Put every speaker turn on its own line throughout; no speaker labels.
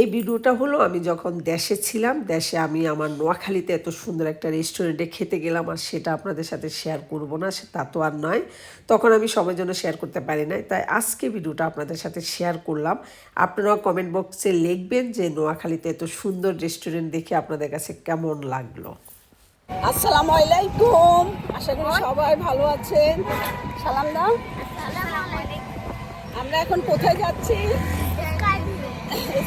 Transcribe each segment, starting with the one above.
এই ভিডিওটা হলো আমি যখন দেশে ছিলাম, দেশে আমি আমার নোয়াখালীতে এত সুন্দর একটা রেস্টুরেন্টে খেতে গেলাম, আর সেটা আপনাদের সাথে শেয়ার করব না তা তো আর নয়। তখন আমি সবার জন্য শেয়ার করতে পারি নাই, তাই আজকে ভিডিওটা আপনাদের সাথে শেয়ার করলাম। আপনারা কমেন্ট বক্সে লিখবেন যে নোয়াখালীতে এত সুন্দর রেস্টুরেন্ট দেখে আপনাদের কাছে কেমন লাগলো।
আসসালামু আলাইকুম, আশা করি সবাই ভালো আছেন। সালাম দাও। আমরা এখন কোথায় যাচ্ছি?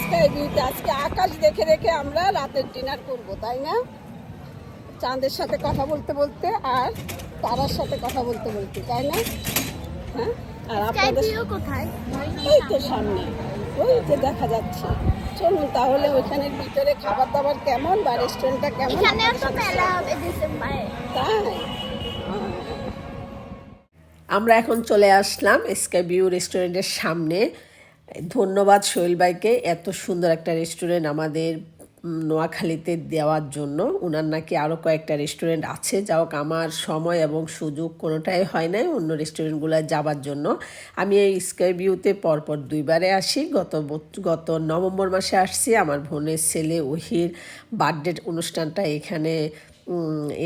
স্কাই ভিউতে। আজকে আকাশ দেখে দেখে আমরা রাতের ডিনার করব, তাই না? চাঁদের সাথে কথা বলতে বলতে আর তারার সাথে কথা বলতে বলতে, তাই না? হ্যাঁ, আর আপনাদের কোথায়? ওই তো সামনে, ওই যে দেখা যাচ্ছে। চলুন তাহলে ওইখানের ভিতরে খাবার দাবার কেমন বা রেস্টুরেন্টটা কেমন, তাই
আমরা এখন চলে আসলাম স্কাই ভিউ রেস্টুরেন্টের সামনে। ধন্যবাদ সোহেল ভাইকে এত সুন্দর একটা রেস্টুরেন্ট আমাদের নোয়াখালীতে দেওয়ার জন্য। ওনার নাকি আরও কয়েকটা রেস্টুরেন্ট আছে, যাও আমার সময় এবং সুযোগ কোনোটাই হয় নাই অন্য রেস্টুরেন্টগুলো যাবার জন্য। আমি এই স্কাই ভিউতে পরপর 2বারে আসি। গত নভেম্বর মাসে আসছি, আমার বোনের ছেলে ওহির বার্থডে অনুষ্ঠানটা এখানে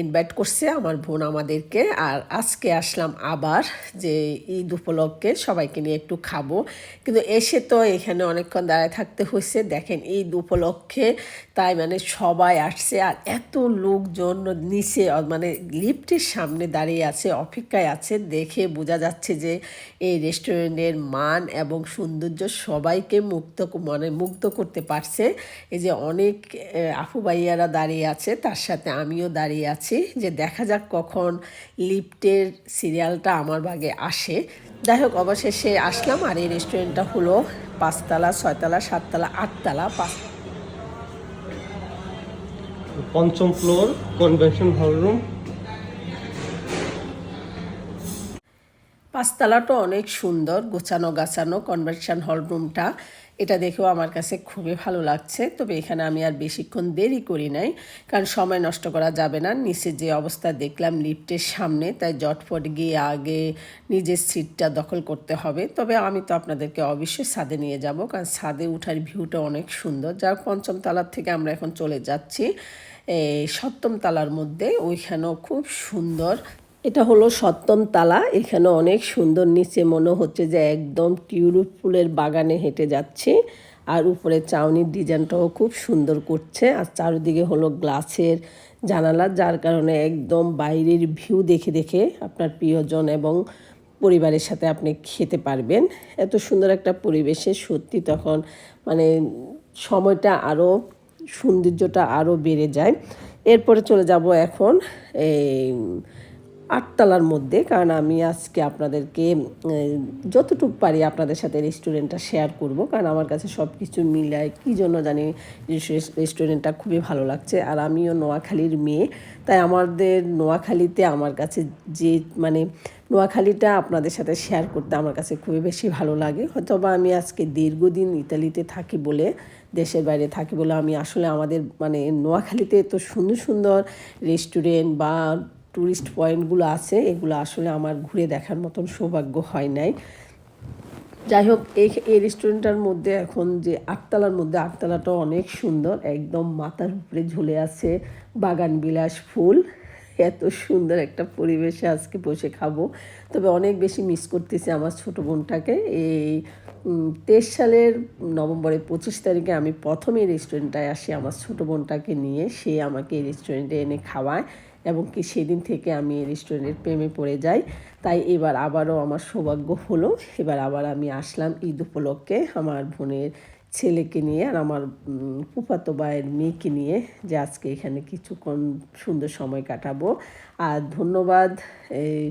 ইনভাইট করছে আমার বোন আমাদেরকে। আর আজকে আসলাম আবার, যে ঈদ উপলক্ষে সবাইকে নিয়ে একটু খাবো। কিন্তু এসে তো এখানে অনেকক্ষণ দাঁড়ায় থাকতে হয়েছে। দেখেন ঈদ উপলক্ষে তাই মানে সবাই আসছে, আর এত লোকজন নিচে মানে লিফটের সামনে দাঁড়িয়ে আছে, অপেক্ষায় আছে। দেখে বোঝা যাচ্ছে যে এই রেস্টুরেন্টের মান এবং সৌন্দর্য সবাইকে মুগ্ধ করতে পারছে। এই যে অনেক আপু ভাইয়ারা দাঁড়িয়ে আছে, তার সাথে আমিও দাঁড়িয়ে আছি, যে দেখা যাক কখন লিফটের সিরিয়ালটা আমার ভাগে আসে। যাই হোক, অবশেষে আসলাম। আর এই রেস্টুরেন্টটা হলো 5তলা, 6তলা, 7তলা, 8তলা,
5ম ফ্লোর, কনভেনশন হল রুম।
5তলাটা অনেক সুন্দর, গোছানো গাছানো কনভেনশন হল রুমটা। এটা দেখেও আমার কাছে খুবই ভালো লাগছে। তবে এখানে আমি আর বেশিক্ষণ দেরি করি নাই, কারণ সময় নষ্ট করা যাবে না। নিচে যে অবস্থা দেখলাম লিফটের সামনে, তাই জটফট গিয়ে আগে নিজের সিটটা দখল করতে হবে। তবে আমি তো আপনাদেরকে অবশ্যই ছাদে নিয়ে যাব, কারণ ছাদে উঠার ভিউটা অনেক সুন্দর। যার 5ম তলার থেকে আমরা এখন চলে যাচ্ছি 7ম তলার মধ্যে, ওইখানেও খুব সুন্দর। এটা হলো 7ম তলা, এখানে অনেক সুন্দর। নিচে মনে হচ্ছে যে একদম টিউলিপ ফুলের বাগানে হেঁটে যাচ্ছি। আর উপরে চাউনির ডিজাইনটাও খুব সুন্দর করছে। আর চারিদিকে হলো গ্লাসের জানালা, যার কারণে একদম বাইরের ভিউ দেখে দেখে আপনার প্রিয়জন এবং পরিবারের সাথে আপনি খেতে পারবেন। এত সুন্দর একটা পরিবেশে সত্যি তখন মানে সময়টা আরও, সৌন্দর্যটা আরও বেড়ে যায়। এরপরে চলে যাব এখন এই 8তলার মধ্যে, কারণ আমি আজকে আপনাদেরকে যতটুকু পারি আপনাদের সাথে রেস্টুরেন্টটা শেয়ার করব, কারণ আমার কাছে সব কিছু মিলায় কী জন্য জানি রেস্টুরেন্টটা খুবই ভালো লাগছে। আর আমিও নোয়াখালীর মেয়ে, তাই আমাদের নোয়াখালীতে আমার কাছে যে মানে নোয়াখালীটা আপনাদের সাথে শেয়ার করতে আমার কাছে খুবই বেশি ভালো লাগে। হয়তোবা আমি আজকে দীর্ঘদিন ইতালিতে থাকি বলে, দেশের বাইরে থাকি বলে আমি আসলে আমাদের মানে নোয়াখালীতে এত সুন্দর সুন্দর রেস্টুরেন্ট বা ট্যুরিস্ট পয়েন্টগুলো আছে, এগুলো আসলে আমার ঘুরে দেখার মতন সৌভাগ্য হয় নাই। যাই হোক, এই রেস্টুরেন্টটার মধ্যে এখন যে 8তলার মধ্যে, 8তলাটাও অনেক সুন্দর, একদম মাথার উপরে ঝুলে আছে বাগান বিলাস ফুল। এত সুন্দর একটা পরিবেশে আজকে বসে খাবো। তবে অনেক বেশি মিস করতেছি আমার ছোটো বোনটাকে। এই 23 সালের নভেম্বরের 25 তারিখে আমি প্রথম এই রেস্টুরেন্টটায় আসি আমার ছোটো বোনটাকে নিয়ে। সে আমাকে এই রেস্টুরেন্টে এনে খাওয়ায়, এবং কি সেদিন থেকে আমি এই রেস্টুরেন্টের প্রেমে পড়ে যাই। তাই এবার আবারও আমার সৌভাগ্য হলো, এবার আবার আমি আসলাম ঈদ উপলক্ষে আমার বোনের ছেলেকে নিয়ে আর আমার ফুফাতো ভাইয়ের মেয়েকে নিয়ে, যে আজকে এখানে কিছুক্ষণ সুন্দর সময় কাটাবো। আর ধন্যবাদ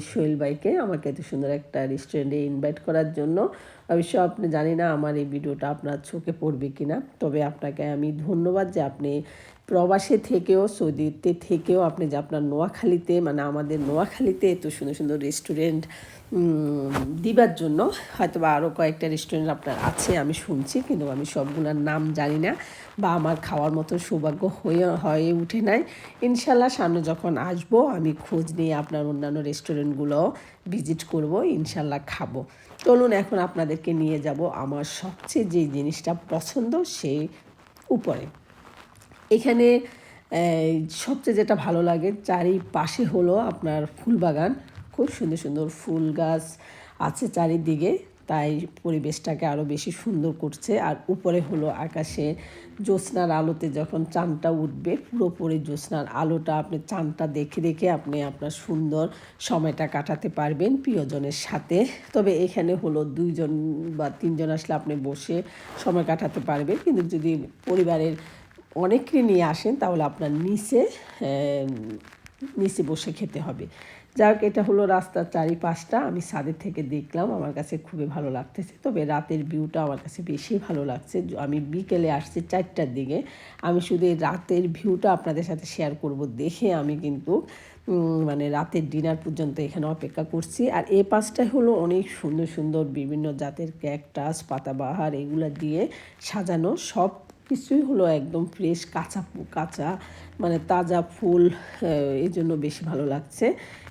সোহেল ভাইকে আমাকে এত সুন্দর একটা রেস্টুরেন্টে ইনভাইট করার জন্য। অবশ্য আপনি জানি না আমার এই ভিডিওটা আপনার চোখে পড়বে কি না, তবে আপনাকে আমি ধন্যবাদ যে আপনি প্রবাসে থেকেও, সৌদিতে থেকেও আপনি যে আপনার নোয়াখালীতে মানে আমাদের নোয়াখালীতে এত সুন্দর সুন্দর রেস্টুরেন্ট দিবার জন্য। হয়তো বা আরও কয়েকটা রেস্টুরেন্ট আপনার আছে আমি শুনছি, কিন্তু আমি সবগুলোর নাম জানি না বা আমার খাওয়ার মতো সৌভাগ্য হয়ে উঠে নাই। ইনশাল্লাহ সামনে যখন আসবো আমি খোঁজ নিয়ে আপনার অন্যান্য রেস্টুরেন্টগুলো ভিজিট করব, ইনশাল্লাহ খাবো। চলুন এখন আপনাদেরকে নিয়ে যাব আমার সবচেয়ে যে জিনিসটা পছন্দ সেই উপরে। এখানে সবচেয়ে যেটা ভালো লাগে চারিপাশে হলো আপনার ফুল বাগান, খুব সুন্দর সুন্দর ফুল গাছ আছে চারিদিকে, তাই পরিবেশটাকে আরও বেশি সুন্দর করছে। আর উপরে হলো আকাশে জ্যোৎস্নার আলোতে যখন চাঁদটা উঠবে, পুরোপুরি জ্যোৎস্নার আলোটা আপনি চাঁদটা দেখে দেখে আপনি আপনার সুন্দর সময়টা কাটাতে পারবেন প্রিয়জনের সাথে। তবে এখানে হলো 2 জন বা 3 জন আসলে আপনি বসে সময় কাটাতে পারবেন, কিন্তু যদি পরিবারের অনেককে নিয়ে আসেন তাহলে আপনার নিচে বসে খেতে হবে। যাক, এটা হলো রাস্তার চারিপাশটা আমি ছাদের থেকে দেখলাম, আমার কাছে খুবই ভালো লাগতেছে। তবে রাতের ভিউটা আমার কাছে বেশি ভালো লাগছে। আমি বিকেলে আসছি 4টার দিকে, আমি শুধু এই রাতের ভিউটা আপনাদের সাথে শেয়ার করব দেখে আমি কিন্তু মানে রাতের ডিনার পর্যন্ত এখানে অপেক্ষা করছি। আর এই পাশটায় হলো অনেক সুন্দর সুন্দর বিভিন্ন জাতের ক্যাকটাস, পাতাবাহার এগুলো দিয়ে সাজানো, সব কিছুই হলো একদম ফ্রেশ, কাঁচা মানে তাজা ফুল, এই জন্য বেশি ভালো লাগছে।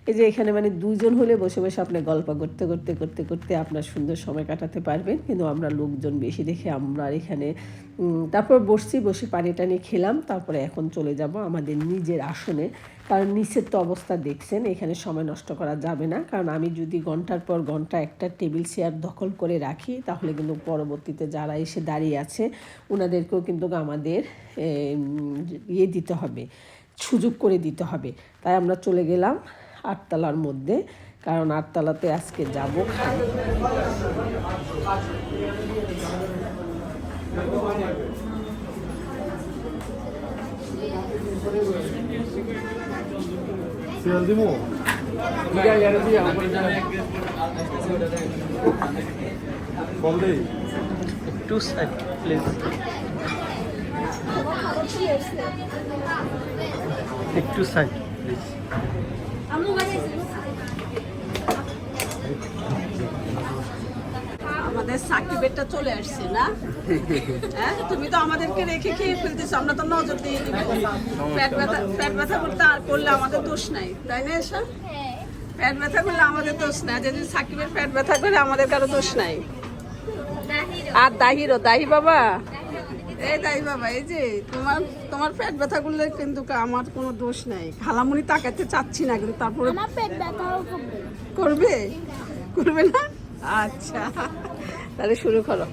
এই যে এখানে মানে 2 জন হলে বসে বসে আপনি গল্প করতে করতে করতে করতে আপনার সুন্দর সময় কাটাতে পারবেন, কিন্তু আমরা লোকজন বেশি দেখে আমরা এখানে তারপর বসে পানি টানি খেলাম। তারপরে এখন চলে যাব আমাদের নিজের আসনে, কারণ নিচের তো অবস্থা দেখছেন, এখানে সময় নষ্ট করা যাবে না। কারণ আমি যদি ঘন্টার পর ঘন্টা একটা টেবিল চেয়ার দখল করে রাখি তাহলে কিন্তু পরবর্তীতে যারা এসে দাঁড়িয়ে আছে ওনাদেরকেও কিন্তু আমাদের দিতে হবে, সুযোগ করে দিতে হবে। তাই আমরা চলে গেলাম 8 তলার মধ্যে, কারণ 8 তলাতে আজকে যাব।
একটু সাইড প্লিজ, একটু সাইড প্লিজ।
আমাদের সাকিবেরটা চলে আসছে না? হ্যাঁ, তুমি তো আমাদেরকে রেখে খেয়ে ফেলতেছো, আমরা তো নজর দিয়ে দিব। পেট ব্যথা করতে আর করলে আমাদের দোষ নাই, তাই না? এসব পেট ব্যথা করলে আমাদের দোষ নাই, যদি সাকিবের পেট ব্যথা করে আমাদের কারো দোষ নাই। আর দাহি বাবা, এই দাহি বাবা, এই যে তোমার পেট ব্যথা করলে কিন্তু আমার কোনো দোষ নাই। খালামুনি তাকাতে চাচ্ছি না, কিন্তু তারপরে
আমার পেট ব্যথাও
করবে না? আচ্ছা, তাহলে শুরু করো।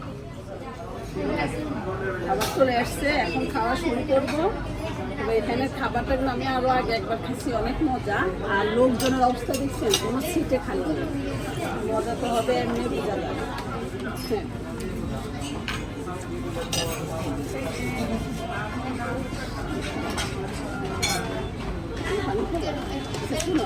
খাবার চলে আসছে, এখন খাওয়া শুরু করবো। তবে এখানে খাবারটা কিন্তু আমি আরো আগে একবার খাচ্ছি, অনেক মজা। আর লোকজনের অবস্থা দেখছেন, কোনো সিটে খালি নেই। মজা তো হবে, এমনি বোঝা যাবে। হ্যাঁ, শুনো,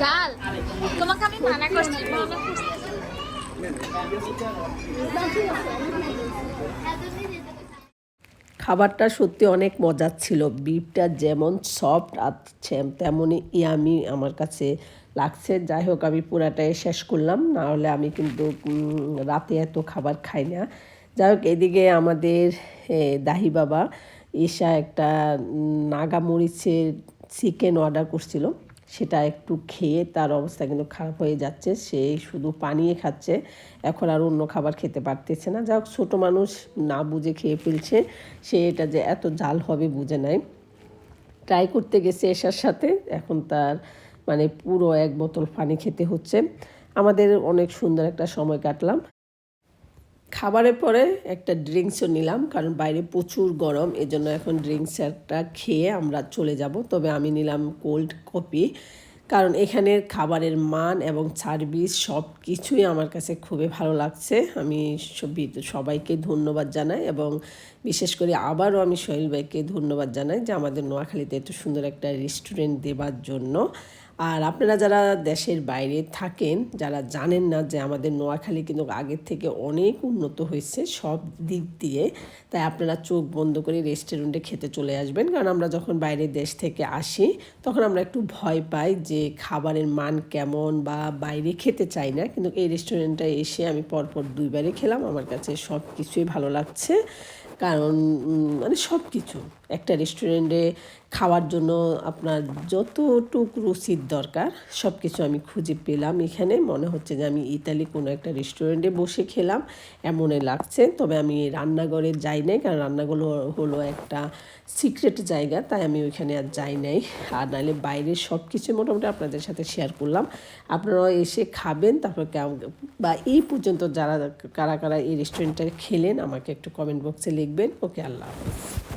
জাল তোমাকে আমি মানা করছি।
খাবারটা সত্যি অনেক মজার ছিল। বিফটা যেমন সফট আর তেমনই ইয়ামি আমার কাছে লাগছে। যাই হোক, আমি পুরাটাই শেষ করলাম, না হলে আমি কিন্তু রাতে এত খাবার খাই না। যাই হোক, এদিকে আমাদের দাহি বাবা ঈশা একটা নাগা মরিচের চিকেন অর্ডার করছিল, সেটা একটু খেয়ে তার অবস্থা কিন্তু খারাপ হয়ে যাচ্ছে, সে শুধু পানিয়ে খাচ্ছে, এখন আর অন্য খাবার খেতে পারতেছে না। যাই হোক, ছোটো মানুষ না বুঝে খেয়ে ফেলছে, সে এটা যে এত জাল হবে বুঝে নাই। ট্রাই করতে গেছে এসার সাথে, এখন তার মানে পুরো 1 বোতল পানি খেতে হচ্ছে। আমাদের অনেক সুন্দর একটা সময় কাটলাম। খাবারের পরে একটা ড্রিঙ্কসও নিলাম, কারণ বাইরে প্রচুর গরম, এজন্য এখন ড্রিঙ্কস একটা খেয়ে আমরা চলে যাব। তবে আমি নিলাম কোল্ড কফি, কারণ এখানের খাবারের মান এবং সার্ভিস সব কিছুই আমার কাছে খুবই ভালো লাগছে। আমি সবাইকে ধন্যবাদ জানাই, এবং বিশেষ করে আবারও আমি সোহেল ভাইকে ধন্যবাদ জানাই যে আমাদের নোয়াখালীতে এত সুন্দর একটা রেস্টুরেন্ট দেবার জন্য। আর আপনারা যারা দেশের বাইরে থাকেন, যারা জানেন না যে আমাদের নোয়াখালী কিন্তু আগের থেকে অনেক উন্নত হয়েছে সব দিক দিয়ে, তাই আপনারা চোখ বন্ধ করে রেস্টুরেন্টে খেতে চলে আসবেন। কারণ আমরা যখন বাইরের দেশ থেকে আসি তখন আমরা একটু ভয় পাই যে খাবারের মান কেমন, বা বাইরে খেতে চাই না। কিন্তু এই রেস্টুরেন্টে এসে আমি পরপর 2বারে খেলাম, আমার কাছে সব কিছুই ভালো লাগছে। কারণ মানে সব কিছু একটা রেস্টুরেন্টে খাওয়ার জন্য আপনার যতটুকু রুচির দরকার সব কিছু আমি খুঁজে পেলাম এখানে। মনে হচ্ছে যে আমি ইতালি কোনো একটা রেস্টুরেন্টে বসে খেলাম এমনই লাগছে। তবে আমি রান্নাঘরে যাই নাই, কারণ রান্নাগুলো হলো একটা সিক্রেট জায়গা, তাই আমি ওইখানে আর যাই নাই। আর নাহলে বাইরের সব কিছু মোটামুটি আপনাদের সাথে শেয়ার করলাম। আপনারাও এসে খাবেন, তারপর বা এই পর্যন্ত যারা কারা কারা এই রেস্টুরেন্টে খেলেন আমাকে একটু কমেন্ট বক্সে লিখবেন। ওকে, আল্লাহ হাফেজ।